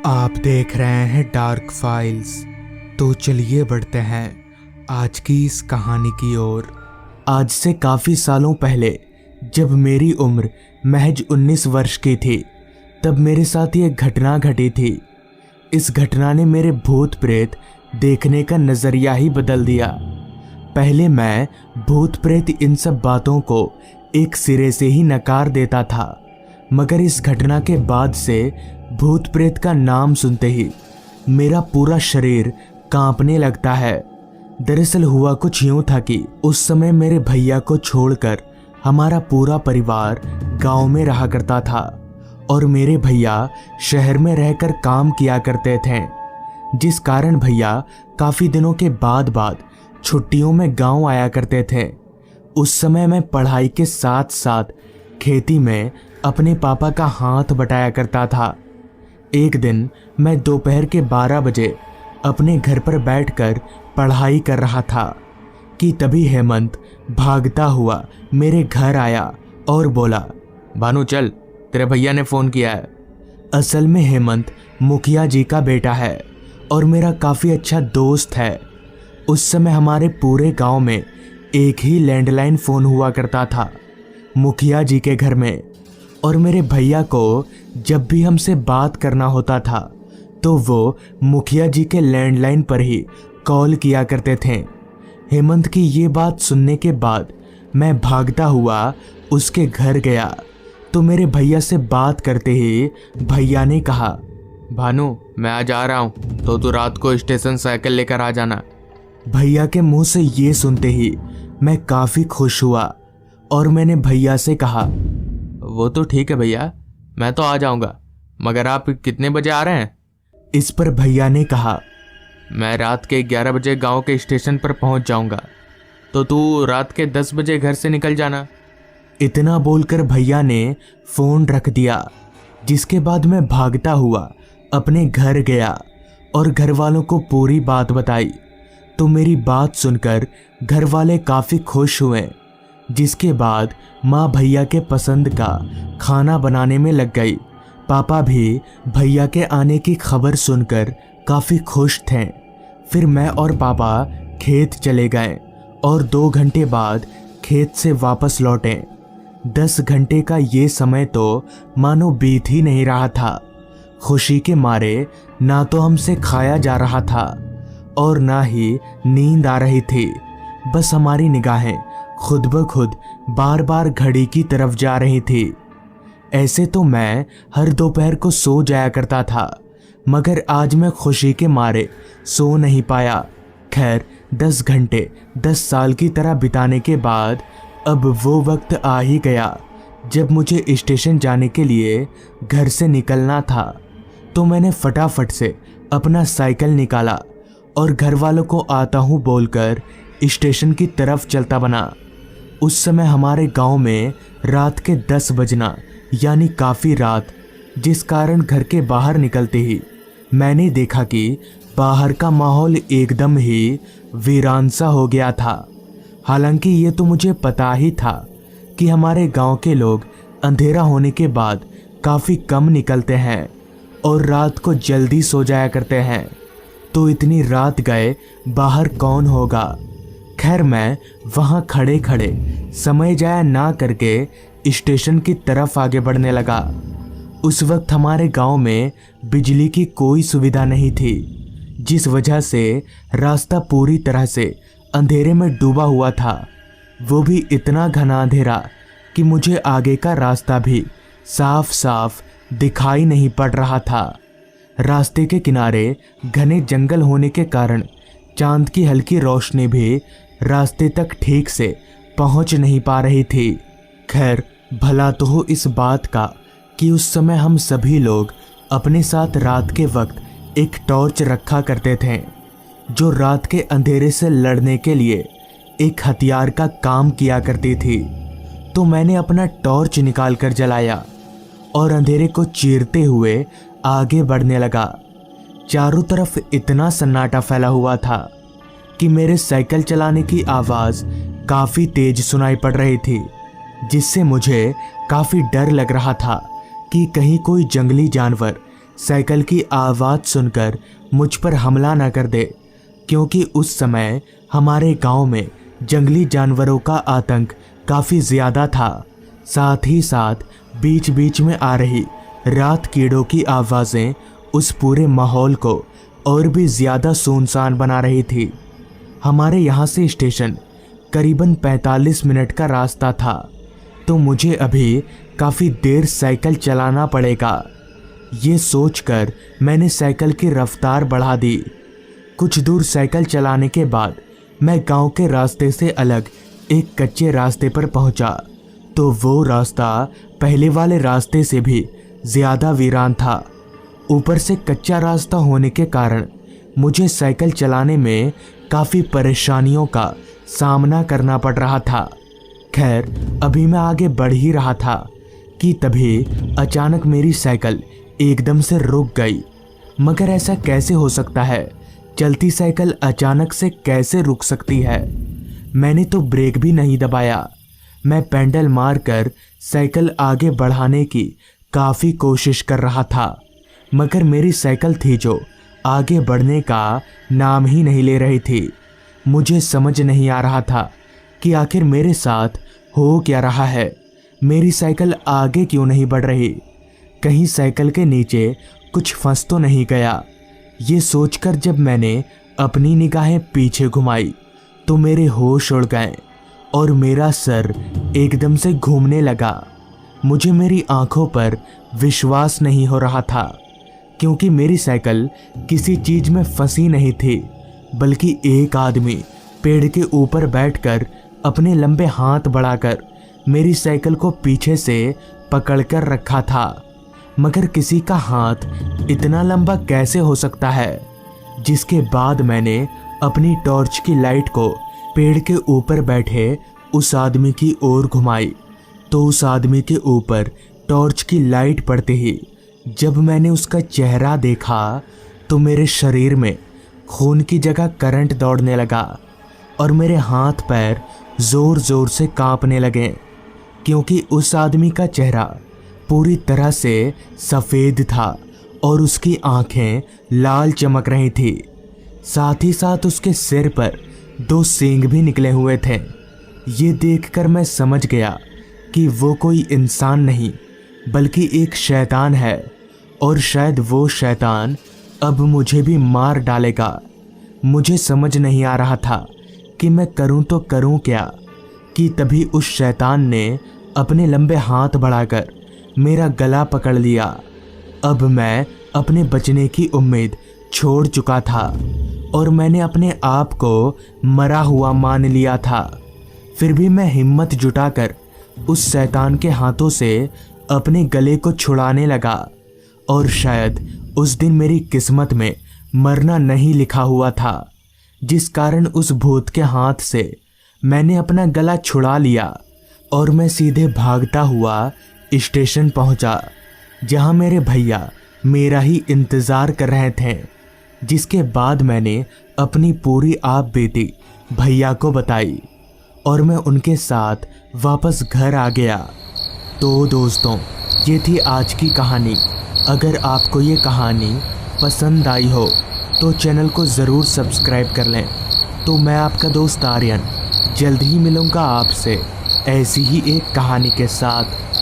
आप देख रहे हैं डार्क फाइल्स। तो चलिए बढ़ते हैं आज की इस कहानी की ओर। आज से काफ़ी सालों पहले जब मेरी उम्र महज 19 वर्ष की थी, तब मेरे साथ ये घटना घटी थी। इस घटना ने मेरे भूत प्रेत देखने का नज़रिया ही बदल दिया। पहले मैं भूत प्रेत इन सब बातों को एक सिरे से ही नकार देता था, मगर इस घटना के बाद से भूत प्रेत का नाम सुनते ही मेरा पूरा शरीर कांपने लगता है। दरअसल हुआ कुछ यूं था कि उस समय मेरे भैया को छोड़कर हमारा पूरा परिवार गांव में रहा करता था और मेरे भैया शहर में रहकर काम किया करते थे, जिस कारण भैया काफ़ी दिनों के बाद छुट्टियों में गांव आया करते थे। उस समय मैं पढ़ाई के साथ साथ खेती में अपने पापा का हाथ बटाया करता था। एक दिन मैं दोपहर के 12 बजे अपने घर पर बैठकर पढ़ाई कर रहा था कि तभी हेमंत भागता हुआ मेरे घर आया और बोला, भानु चल, तेरे भैया ने फ़ोन किया है। असल में हेमंत मुखिया जी का बेटा है और मेरा काफ़ी अच्छा दोस्त है। उस समय हमारे पूरे गांव में एक ही लैंडलाइन फ़ोन हुआ करता था, मुखिया जी के घर में, और मेरे भैया को जब भी हमसे बात करना होता था तो वो मुखिया जी के लैंडलाइन पर ही कॉल किया करते थे। हेमंत की ये बात सुनने के बाद मैं भागता हुआ उसके घर गया तो मेरे भैया से बात करते ही भैया ने कहा, भानु मैं आज आ रहा हूँ, तो तू रात को स्टेशन साइकिल लेकर आ जाना। भैया के मुंह से ये सुनते ही मैं काफ़ी खुश हुआ और मैंने भैया से कहा, वो तो ठीक है भैया, मैं तो आ जाऊंगा, मगर आप कितने बजे आ रहे हैं? इस पर भैया ने कहा, मैं रात के 11 बजे गांव के स्टेशन पर पहुंच जाऊंगा, तो तू रात के 10 बजे घर से निकल जाना। इतना बोलकर भैया ने फ़ोन रख दिया, जिसके बाद मैं भागता हुआ अपने घर गया और घर वालों को पूरी बात बताई। तो मेरी बात सुनकर घर वाले काफ़ी खुश हुए, जिसके बाद माँ भैया के पसंद का खाना बनाने में लग गई। पापा भी भैया के आने की खबर सुनकर काफ़ी खुश थे। फिर मैं और पापा खेत चले गए और 2 घंटे बाद खेत से वापस लौटे। 10 घंटे का ये समय तो मानो बीत ही नहीं रहा था। खुशी के मारे ना तो हमसे खाया जा रहा था और ना ही नींद आ रही थी। बस हमारी निगाहें खुद ब खुद बार बार घड़ी की तरफ जा रही थी। ऐसे तो मैं हर दोपहर को सो जाया करता था, मगर आज मैं खुशी के मारे सो नहीं पाया। खैर 10 घंटे 10 साल की तरह बिताने के बाद अब वो वक्त आ ही गया जब मुझे स्टेशन जाने के लिए घर से निकलना था। तो मैंने फटाफट से अपना साइकिल निकाला और घर वालों को आता हूँ बोलकर स्टेशन की तरफ चलता बना। उस समय हमारे गांव में रात के 10 बजना यानी काफ़ी रात, जिस कारण घर के बाहर निकलते ही मैंने देखा कि बाहर का माहौल एकदम ही वीरान सा हो गया था। हालांकि ये तो मुझे पता ही था कि हमारे गांव के लोग अंधेरा होने के बाद काफ़ी कम निकलते हैं और रात को जल्दी सो जाया करते हैं, तो इतनी रात गए बाहर कौन होगा। खैर मैं वहाँ खड़े खड़े समय जाया ना करके स्टेशन की तरफ आगे बढ़ने लगा। उस वक्त हमारे गांव में बिजली की कोई सुविधा नहीं थी, जिस वजह से रास्ता पूरी तरह से अंधेरे में डूबा हुआ था। वो भी इतना घना अंधेरा कि मुझे आगे का रास्ता भी साफ साफ दिखाई नहीं पड़ रहा था। रास्ते के किनारे घने जंगल होने के कारण चांद की हल्की रोशनी भी रास्ते तक ठीक से पहुंच नहीं पा रही थी। खैर भला तो हो इस बात का कि उस समय हम सभी लोग अपने साथ रात के वक्त एक टॉर्च रखा करते थे, जो रात के अंधेरे से लड़ने के लिए एक हथियार का काम किया करती थी। तो मैंने अपना टॉर्च निकाल कर जलाया और अंधेरे को चीरते हुए आगे बढ़ने लगा। चारों तरफ इतना सन्नाटा फैला हुआ था कि मेरे साइकिल चलाने की आवाज़ काफ़ी तेज सुनाई पड़ रही थी, जिससे मुझे काफ़ी डर लग रहा था कि कहीं कोई जंगली जानवर साइकिल की आवाज़ सुनकर मुझ पर हमला न कर दे, क्योंकि उस समय हमारे गांव में जंगली जानवरों का आतंक काफ़ी ज़्यादा था। साथ ही साथ बीच बीच में आ रही रात कीड़ों की आवाज़ें उस पूरे माहौल को और भी ज़्यादा सुनसान बना रही थी। हमारे यहाँ से स्टेशन करीबन 45 मिनट का रास्ता था, तो मुझे अभी काफ़ी देर साइकिल चलाना पड़ेगा। ये सोचकर मैंने साइकिल की रफ्तार बढ़ा दी। कुछ दूर साइकिल चलाने के बाद मैं गांव के रास्ते से अलग एक कच्चे रास्ते पर पहुंचा, तो वो रास्ता पहले वाले रास्ते से भी ज़्यादा वीरान था। ऊपर से कच्चा रास्ता होने के कारण मुझे साइकिल चलाने में काफ़ी परेशानियों का सामना करना पड़ रहा था। खैर, अभी मैं आगे बढ़ ही रहा था कि तभी अचानक मेरी साइकिल एकदम से रुक गई। मगर ऐसा कैसे हो सकता है? चलती साइकिल अचानक से कैसे रुक सकती है? मैंने तो ब्रेक भी नहीं दबाया। मैं पेडल मारकर साइकिल आगे बढ़ाने की काफ़ी कोशिश कर रहा था, मगर मेरी साइकिल थी जो आगे बढ़ने का नाम ही नहीं ले रही थी। मुझे समझ नहीं आ रहा था कि आखिर मेरे साथ हो क्या रहा है। मेरी साइकिल आगे क्यों नहीं बढ़ रही? कहीं साइकिल के नीचे कुछ फंस तो नहीं गया? ये सोचकर जब मैंने अपनी निगाहें पीछे घुमाई तो मेरे होश उड़ गए और मेरा सर एकदम से घूमने लगा। मुझे मेरी आंखों पर विश्वास नहीं हो रहा था, क्योंकि मेरी साइकिल किसी चीज़ में फंसी नहीं थी, बल्कि एक आदमी पेड़ के ऊपर बैठकर अपने लंबे हाथ बढ़ाकर मेरी साइकिल को पीछे से पकड़कर रखा था। मगर किसी का हाथ इतना लंबा कैसे हो सकता है? जिसके बाद मैंने अपनी टॉर्च की लाइट को पेड़ के ऊपर बैठे उस आदमी की ओर घुमाई, तो उस आदमी के ऊपर टॉर्च की लाइट पड़ते ही जब मैंने उसका चेहरा देखा तो मेरे शरीर में खून की जगह करंट दौड़ने लगा और मेरे हाथ पैर ज़ोर ज़ोर से कांपने लगे, क्योंकि उस आदमी का चेहरा पूरी तरह से सफ़ेद था और उसकी आंखें लाल चमक रही थी। साथ ही साथ उसके सिर पर 2 सींग भी निकले हुए थे। ये देखकर मैं समझ गया कि वो कोई इंसान नहीं बल्कि एक शैतान है, और शायद वो शैतान अब मुझे भी मार डालेगा। मुझे समझ नहीं आ रहा था कि मैं करूं तो करूं क्या, कि तभी उस शैतान ने अपने लंबे हाथ बढ़ाकर मेरा गला पकड़ लिया। अब मैं अपने बचने की उम्मीद छोड़ चुका था और मैंने अपने आप को मरा हुआ मान लिया था। फिर भी मैं हिम्मत जुटाकर उस शैतान के हाथों से अपने गले को छुड़ाने लगा, और शायद उस दिन मेरी किस्मत में मरना नहीं लिखा हुआ था, जिस कारण उस भूत के हाथ से मैंने अपना गला छुड़ा लिया और मैं सीधे भागता हुआ स्टेशन पहुंचा, जहां मेरे भैया मेरा ही इंतज़ार कर रहे थे। जिसके बाद मैंने अपनी पूरी आप बीती भैया को बताई और मैं उनके साथ वापस घर आ गया। तो दोस्तों, ये थी आज की कहानी। अगर आपको ये कहानी पसंद आई हो तो चैनल को ज़रूर सब्सक्राइब कर लें। तो मैं आपका दोस्त आर्यन जल्द ही मिलूँगा आपसे ऐसी ही एक कहानी के साथ।